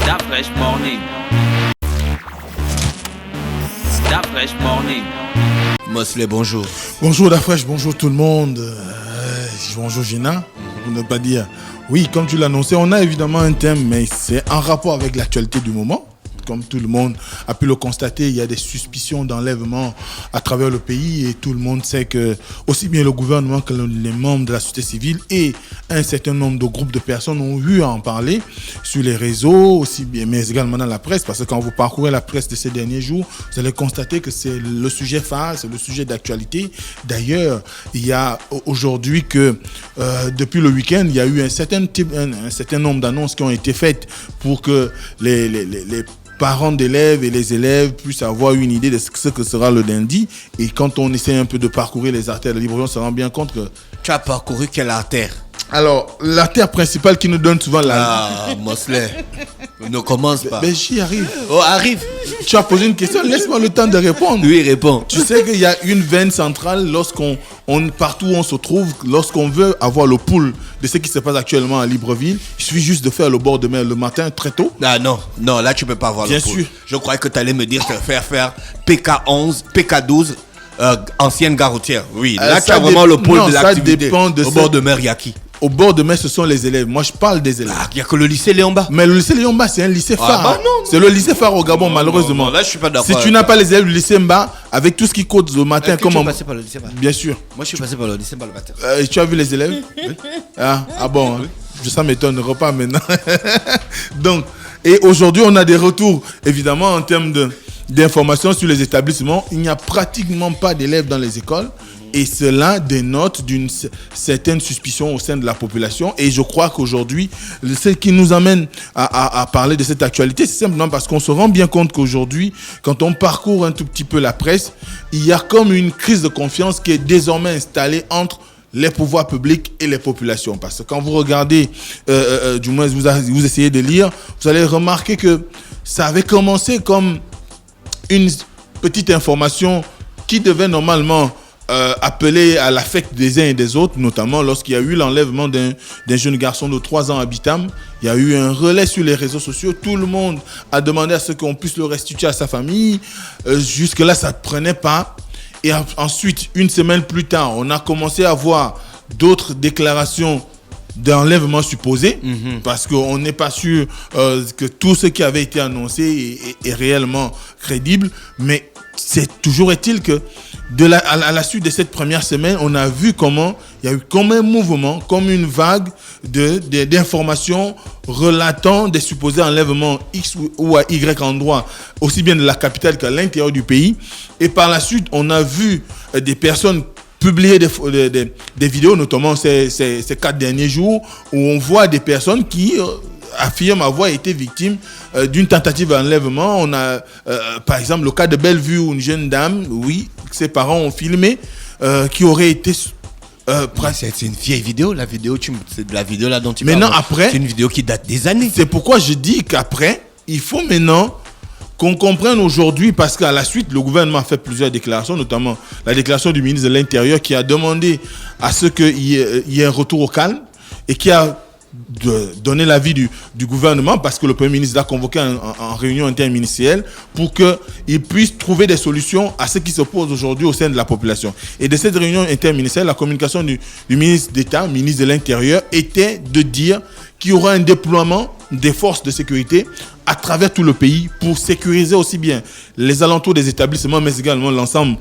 That fresh morning. That fresh morning. Mosley, bonjour. Bonjour Dafresh, bonjour tout le monde. Bonjour Gina, pour ne pas dire. Oui, comme tu l'annonçais, on a évidemment un thème, mais c'est en rapport avec l'actualité du moment. Comme tout le monde a pu le constater, il y a des suspicions d'enlèvement à travers le pays et tout le monde sait que aussi bien le gouvernement que les membres de la société civile et un certain nombre de groupes de personnes ont eu à en parler sur les réseaux, aussi bien, mais également dans la presse, parce que quand vous parcourez la presse de ces derniers jours, vous allez constater que c'est le sujet phare, c'est le sujet d'actualité. D'ailleurs, il y a aujourd'hui que depuis le week-end, il y a eu un certain nombre d'annonces qui ont été faites pour que les parents d'élèves et les élèves puissent avoir une idée de ce que sera le lundi. Et quand on essaie un peu de parcourir les artères de Libreville, on se rend bien compte que... Tu as parcouru quelle artère? Alors, l'artère principale qui nous donne souvent la... Ah, Mosley, ne commence pas. Ben, j'y arrive. Oh, arrive. Tu as posé une question, laisse-moi le temps de répondre. Oui, réponds. Tu sais qu'il y a une veine centrale partout où on se trouve, lorsqu'on veut avoir le pouls de ce qui se passe actuellement à Libreville, il suffit juste de faire le bord de mer le matin très tôt. Ah non, là tu peux pas avoir Bien le pouls. sûr. Je croyais que tu allais me dire te faire PK11, PK12, ancienne gare routière. Oui, là tu as vraiment le pôle de l'activité. Ça dépend de au bord de mer, il y a qui? Au bord de mer, ce sont les élèves. Moi, je parle des élèves. Ah, il n'y a que le lycée Léon-Bas. Mais le lycée Léon-Bas, c'est un lycée phare. Ah bah non. C'est le lycée phare au Gabon, malheureusement. Non, là, je suis pas d'accord. Si tu n'as pas les élèves du lycée Mba, avec tout ce qui coûte le matin, Est-ce que tu es passé par le lycée Mba? Bien sûr. Moi, je suis passé par le lycée Mba le matin. Tu as vu les élèves? Oui. Ah bon, hein. Ça m'étonnerait pas maintenant. Donc, et aujourd'hui, on a des retours, évidemment, en termes d'informations sur les établissements. Il n'y a pratiquement pas d'élèves dans les écoles. Et cela dénote d'une certaine suspicion au sein de la population. Et je crois qu'aujourd'hui, ce qui nous amène à parler de cette actualité, c'est simplement parce qu'on se rend bien compte qu'aujourd'hui, quand on parcourt un tout petit peu la presse, il y a comme une crise de confiance qui est désormais installée entre les pouvoirs publics et les populations. Parce que quand vous regardez, du moins vous essayez de lire, vous allez remarquer que ça avait commencé comme une petite information qui devait normalement appeler à l'affect des uns et des autres, notamment lorsqu'il y a eu l'enlèvement d'un jeune garçon de 3 ans à Bitam. Il y a eu un relais sur les réseaux sociaux. Tout le monde a demandé à ce qu'on puisse le restituer à sa famille. Jusque-là, ça ne prenait pas. Et ensuite, une semaine plus tard, on a commencé à voir d'autres déclarations d'enlèvement supposé, parce qu'on n'est pas sûr que tout ce qui avait été annoncé est réellement crédible. Mais c'est toujours est-il que à la suite de cette première semaine, on a vu comment il y a eu comme un mouvement, comme une vague d'informations relatant des supposés enlèvements X ou à Y endroit, aussi bien de la capitale qu'à l'intérieur du pays. Et par la suite, on a vu des personnes publier des vidéos, notamment ces 4 derniers jours, où on voit des personnes qui affirment avoir été victimes d'une tentative d'enlèvement. On a par exemple le cas de Bellevue où une jeune dame, oui, ses parents ont filmé, qui aurait été... c'est une vieille vidéo, c'est de la vidéo là dont tu parles. Maintenant, après, c'est une vidéo qui date des années. C'est pourquoi je dis qu'après, il faut maintenant qu'on comprenne aujourd'hui, parce qu'à la suite, le gouvernement a fait plusieurs déclarations, notamment la déclaration du ministre de l'Intérieur qui a demandé à ce qu'il y ait un retour au calme et qui a donné l'avis du gouvernement, parce que le Premier ministre l'a convoqué en réunion interministérielle pour qu'il puisse trouver des solutions à ce qui se pose aujourd'hui au sein de la population. Et de cette réunion interministérielle, la communication du ministre d'État, ministre de l'Intérieur, était de dire qu'il y aura un déploiement des forces de sécurité à travers tout le pays pour sécuriser aussi bien les alentours des établissements, mais également l'ensemble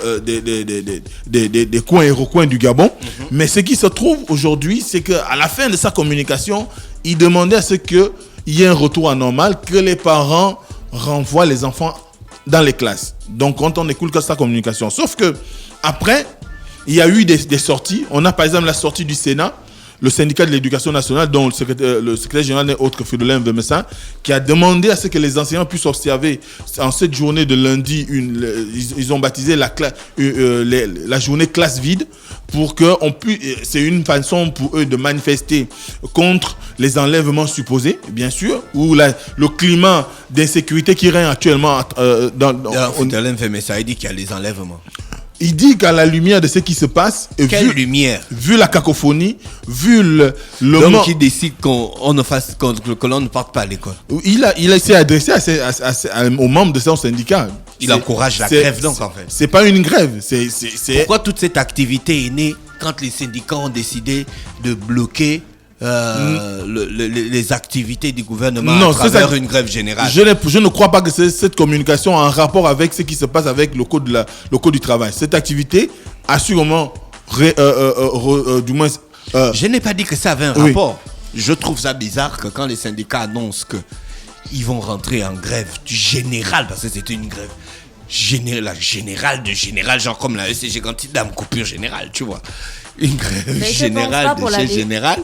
des coins et recoins du Gabon. Mais ce qui se trouve aujourd'hui, c'est qu'à la fin de sa communication, il demandait à ce qu'il y ait un retour à normal, que les parents renvoient les enfants dans les classes. Donc, quand on écoute sa communication. Sauf que après, il y a eu des sorties. On a par exemple la sortie du Sénat, le syndicat de l'éducation nationale, dont le secrétaire général n'est autre que Fridolin Vemessin, qui a demandé à ce que les enseignants puissent observer en cette journée de lundi, ils ont baptisé la journée classe vide, pour que c'est une façon pour eux de manifester contre les enlèvements supposés, bien sûr, ou le climat d'insécurité qui règne actuellement. Fridolin Vemessin a dit qu'il y a les enlèvements. Il dit qu'à la lumière de ce qui se passe, et Quelle lumière? vu la cacophonie, vu le L'homme qui décide qu'on ne fasse, que l'on ne parte pas à l'école. il s'est adressé aux membres de son syndicat. Il encourage la grève donc en fait. C'est pas une grève. Pourquoi toute cette activité est née quand les syndicats ont décidé de bloquer les activités du gouvernement à travers une grève générale? Je ne crois pas que cette communication a un rapport avec ce qui se passe avec le code du travail. Cette activité a sûrement du moins... je n'ai pas dit que ça avait un rapport. Je trouve ça bizarre que quand les syndicats annoncent qu'ils vont rentrer en grève générale, parce que c'était une grève générale, genre comme la ECG quand il dame coupure générale, tu vois. Une grève générale de chez général.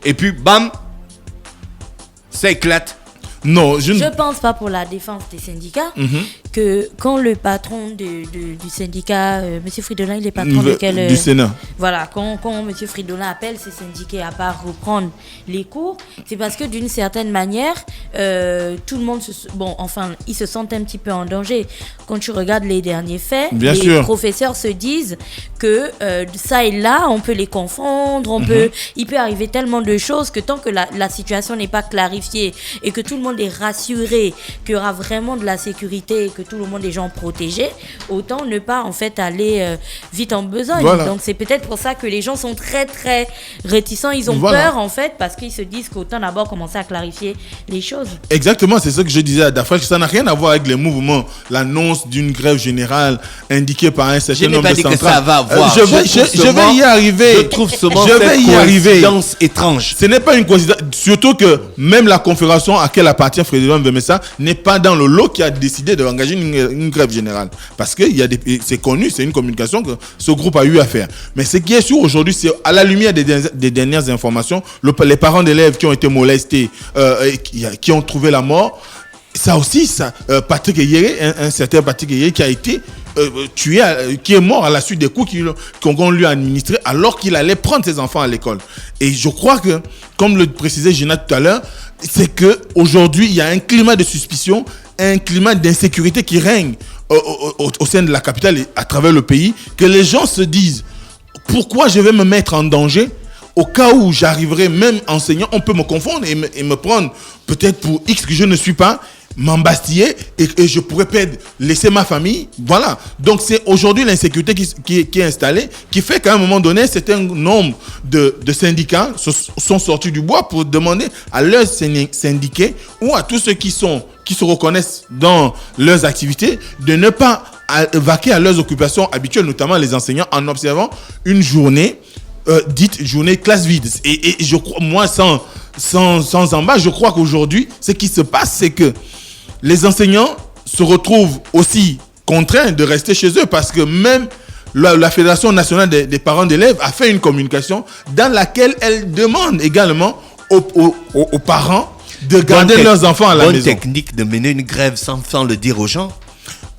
Et puis, bam, ça éclate. Non, je ne pense pas pour la défense des syndicats que quand le patron du syndicat, M. Fridolin, il est patron du Sénat. Voilà, quand M. Fridolin appelle ses syndiqués à part reprendre les cours, c'est parce que d'une certaine manière, tout le monde ils se sentent un petit peu en danger. Quand tu regardes les derniers faits, les professeurs se disent que ça et là, on peut les confondre, il peut arriver tellement de choses que tant que la situation n'est pas clarifiée et que tout le monde est rassuré qu'il y aura vraiment de la sécurité, que tout le monde est gens protégés, autant ne pas en fait aller vite en besogne. Voilà. Donc c'est peut-être pour ça que les gens sont très très réticents, ils ont peur en fait parce qu'ils se disent qu'autant d'abord commencer à clarifier les choses. Exactement, c'est ce que je disais à Dafresh, ça n'a rien à voir avec les mouvements, l'annonce d'une grève générale indiquée par un certain nombre de centrales. Je n'ai pas dit que ça va avoir. Je vais y arriver. Je trouve seulement cette coïncidence étrange. Ce n'est pas une coïncidence, surtout que même la confédération à laquelle appartient Frédéric Vemessa n'est pas dans le lot qui a décidé d'engager une grève générale. Parce que c'est connu, c'est une communication que ce groupe a eu à faire. Mais ce qui est sûr aujourd'hui, c'est à la lumière des dernières informations, les parents d'élèves qui ont été molestés, qui ont trouvé la mort, ça aussi, Patrick Eyere, un certain Patrick Eyere qui a été tué, qui est mort à la suite des coups qu'on lui a administrés alors qu'il allait prendre ses enfants à l'école. Et je crois que, comme le précisait Gina tout à l'heure, c'est qu'aujourd'hui, il y a un climat de suspicion, un climat d'insécurité qui règne au sein de la capitale et à travers le pays, que les gens se disent pourquoi je vais me mettre en danger au cas où j'arriverai, même enseignant, on peut me confondre et me prendre peut-être pour X que je ne suis pas, m'embastiller et je pourrais laisser ma famille. Voilà. Donc c'est aujourd'hui l'insécurité qui est installée, qui fait qu'à un moment donné, un certain nombre de syndicats sont sortis du bois pour demander à leurs syndiqués ou à tous ceux qui se reconnaissent dans leurs activités de ne pas vaquer à leurs occupations habituelles, notamment les enseignants, en observant une journée dite journée classe vide. Et je crois, moi, sans embâche, je crois qu'aujourd'hui, ce qui se passe, c'est que les enseignants se retrouvent aussi contraints de rester chez eux parce que même la Fédération nationale des parents d'élèves a fait une communication dans laquelle elle demande également aux parents de garder leurs enfants à la maison. Bonne technique de mener une grève sans le dire aux gens.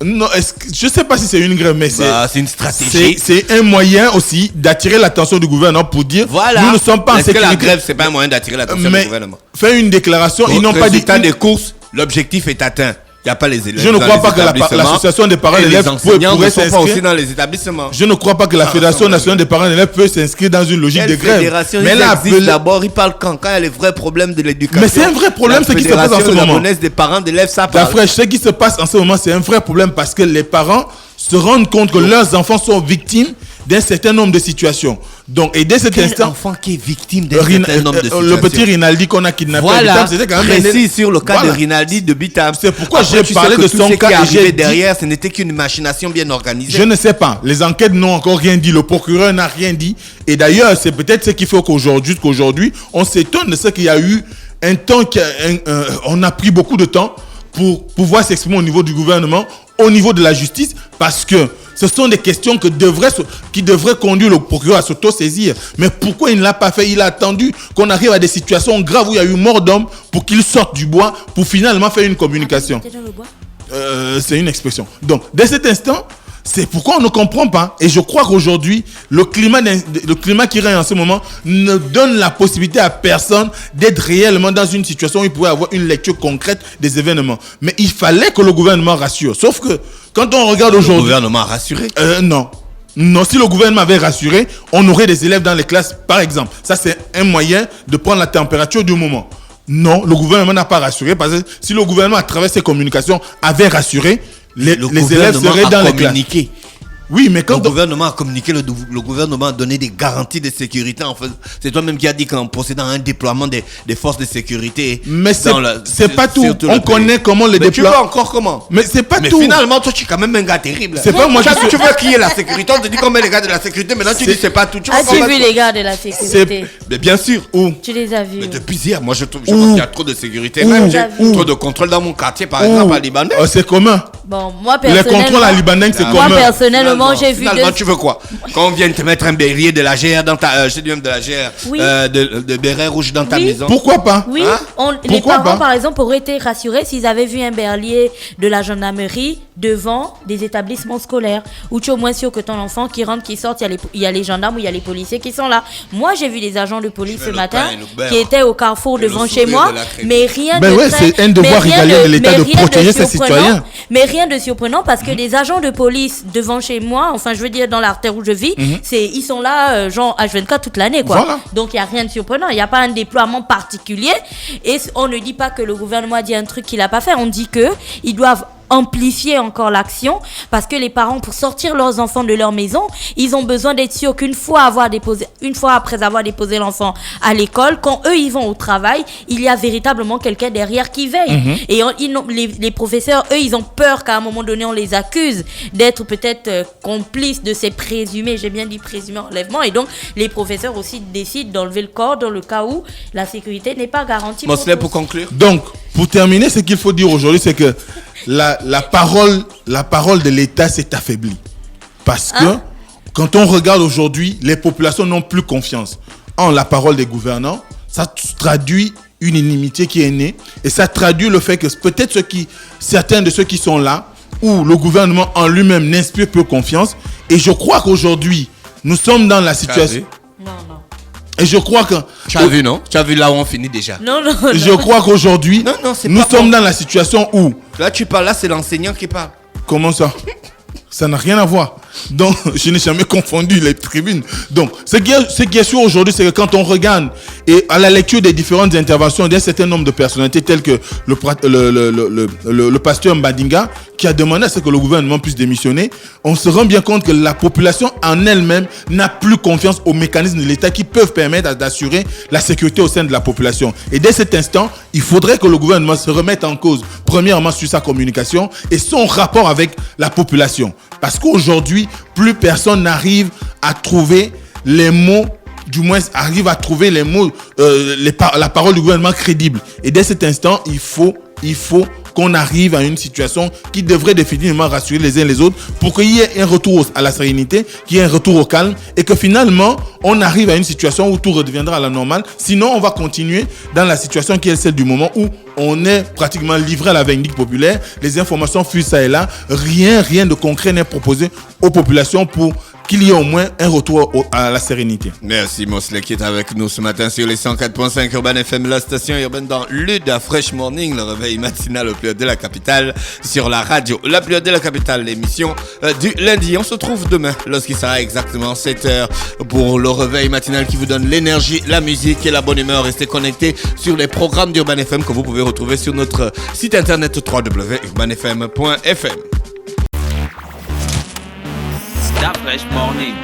Non, je ne sais pas si c'est une grève, mais c'est une stratégie. C'est un moyen aussi d'attirer l'attention du gouvernement pour dire nous ne sommes pas en sécurité. Est-ce que la grève, c'est pas un moyen d'attirer l'attention du gouvernement? Faire une déclaration, ils n'ont pas dit. Résultat des courses, l'objectif est atteint. Il n'y a pas les élèves. Je ne crois pas que l'association des parents d'élèves pourrait s'inscrire aussi dans les établissements. Je ne crois pas que la Fédération nationale des parents d'élèves peut s'inscrire dans une logique de grève. Mais là, d'abord, ils parlent quand il y a les vrais problèmes de l'éducation. Mais c'est un vrai problème ce qui se passe en ce moment. La des parents d'élèves, ça parle. Ce qui se passe en ce moment, c'est un vrai problème parce que les parents se rendent compte que leurs enfants sont victimes d'un certain nombre de situations. Donc, et dès cet instant, enfant qui est victime d'un certain nombre de situations. Le petit Rinaldi qu'on a kidnappé. Voilà, précis sur le cas de Rinaldi de Bitam. C'est pourquoi j'ai parlé de son cas. Qui est arrivé derrière, ce n'était qu'une machination bien organisée. Je ne sais pas. Les enquêtes n'ont encore rien dit. Le procureur n'a rien dit. Et d'ailleurs, c'est peut-être ce qui fait qu'aujourd'hui, on s'étonne de ce qu'il y a eu un temps, on a pris beaucoup de temps pour pouvoir s'exprimer au niveau du gouvernement, au niveau de la justice, parce que ce sont des questions qui devraient conduire le procureur à s'auto-saisir. Mais pourquoi il ne l'a pas fait? Il a attendu qu'on arrive à des situations graves où il y a eu mort d'homme pour qu'il sorte du bois pour finalement faire une communication. C'est une expression. Donc, dès cet instant, c'est pourquoi on ne comprend pas. Et je crois qu'aujourd'hui, le climat qui règne en ce moment ne donne la possibilité à personne d'être réellement dans une situation où il pourrait avoir une lecture concrète des événements. Mais il fallait que le gouvernement rassure. Sauf que quand on regarde aujourd'hui... Le gouvernement a rassuré? Non. Non, si le gouvernement avait rassuré, on aurait des élèves dans les classes, par exemple. Ça, c'est un moyen de prendre la température du moment. Non, le gouvernement n'a pas rassuré parce que si le gouvernement, à travers ses communications, avait rassuré, les élèves seraient dans les classes. Oui, mais quand le gouvernement a communiqué, le gouvernement a donné des garanties de sécurité. En fait, c'est toi-même qui as dit qu'en procédant à un déploiement des forces de sécurité. Mais c'est pas tout. On connaît comment les déploiements. Tu veux encore comment? Mais c'est pas tout. Mais finalement, toi, tu es quand même un gars terrible. C'est pas moi qui tu veux qu'il y ait la sécurité. On te dit combien les gars de la sécurité. Maintenant, tu dis c'est pas tout. As-tu vu les gars de la sécurité? Mais bien sûr. Où? Tu les as vus? Mais depuis hier, moi, je trouve qu'il y a trop de sécurité. Même trop de contrôle dans mon quartier, par exemple, à Libanais. C'est commun. Bon, moi, personnellement. Les contrôles à Libanais, c'est commun. Moi, personnellement, j'ai vu. Tu veux quoi? Quand on vient te mettre un bélier de la GR dans ta. Je dis même de la GR. Oui. De béret rouge dans ta maison. Pourquoi pas? Oui. Les parents, par exemple, auraient été rassurés s'ils avaient vu un bélier de la gendarmerie devant des établissements scolaires. Où tu es au moins sûr que ton enfant qui rentre, qui sort, il y a les gendarmes ou il y a les policiers qui sont là. Moi, j'ai vu des agents de police ce matin qui étaient au carrefour devant chez moi. Mais rien de. C'est un devoir régalien de l'État de protéger ses citoyens. Mais rien de surprenant parce que des agents de police devant chez moi, enfin, je veux dire, dans l'artère où je vis, ils sont là, genre H24 toute l'année, quoi. Voilà. Donc, il n'y a rien de surprenant. Il n'y a pas un déploiement particulier. Et on ne dit pas que le gouvernement a dit un truc qu'il n'a pas fait. On dit qu'ils doivent amplifier encore l'action parce que les parents, pour sortir leurs enfants de leur maison, ils ont besoin d'être sûrs qu'une fois après avoir déposé l'enfant à l'école, quand eux ils vont au travail, il y a véritablement quelqu'un derrière qui veille. Et les professeurs, eux, ils ont peur qu'à un moment donné on les accuse d'être peut-être complices de ces présumés, j'ai bien dit présumés enlèvements, et donc les professeurs aussi décident d'enlever le corps dans le cas où la sécurité n'est pas garantie. Pour conclure. Donc, pour terminer, ce qu'il faut dire aujourd'hui, c'est que la parole de l'État s'est affaiblie. Parce que quand on regarde aujourd'hui, les populations n'ont plus confiance en la parole des gouvernants. Ça traduit une inimitié qui est née. Et ça traduit le fait que peut-être certains de ceux qui sont là, où le gouvernement en lui-même n'inspire plus confiance. Et je crois qu'aujourd'hui, nous sommes dans la situation... Non. Et je crois que... Tu as vu, non? Tu as vu là où on finit déjà? Non. Je crois qu'aujourd'hui, nous sommes dans la situation où... Là, tu parles, là, c'est l'enseignant qui parle. Comment ça? Ça n'a rien à voir. Donc, je n'ai jamais confondu les tribunes. Donc, ce qui est sûr aujourd'hui, c'est que quand on regarde et à la lecture des différentes interventions d'un certain nombre de personnalités telles que le pasteur Mbadinga, qui a demandé à ce que le gouvernement puisse démissionner, on se rend bien compte que la population en elle-même n'a plus confiance aux mécanismes de l'État qui peuvent permettre d'assurer la sécurité au sein de la population. Et dès cet instant, il faudrait que le gouvernement se remette en cause, premièrement sur sa communication et son rapport avec la population. Parce qu'aujourd'hui, plus personne n'arrive à trouver les mots, du moins arrive à trouver les mots, la parole du gouvernement crédible. Et dès cet instant, il faut qu'on arrive à une situation qui devrait définitivement rassurer les uns les autres pour qu'il y ait un retour à la sérénité, qu'il y ait un retour au calme et que finalement, on arrive à une situation où tout redeviendra à la normale. Sinon, on va continuer dans la situation qui est celle du moment où on est pratiquement livré à la vindicte populaire. Les informations fuient ça et là. Rien de concret n'est proposé aux populations pour qu'il y ait au moins un retour à la sérénité. Merci Mosley qui est avec nous ce matin sur les 104.5 Urban FM, la station urbaine dans l'UDA Fresh Morning, le réveil matinal au plus haut de la capitale sur la radio. La plus haute de la capitale, l'émission du lundi. On se retrouve demain lorsqu'il sera exactement 7h pour le réveil matinal qui vous donne l'énergie, la musique et la bonne humeur. Restez connectés sur les programmes d'Urban FM que vous pouvez retrouver sur notre site internet www.urbanfm.fm. Stop Fresh Morning.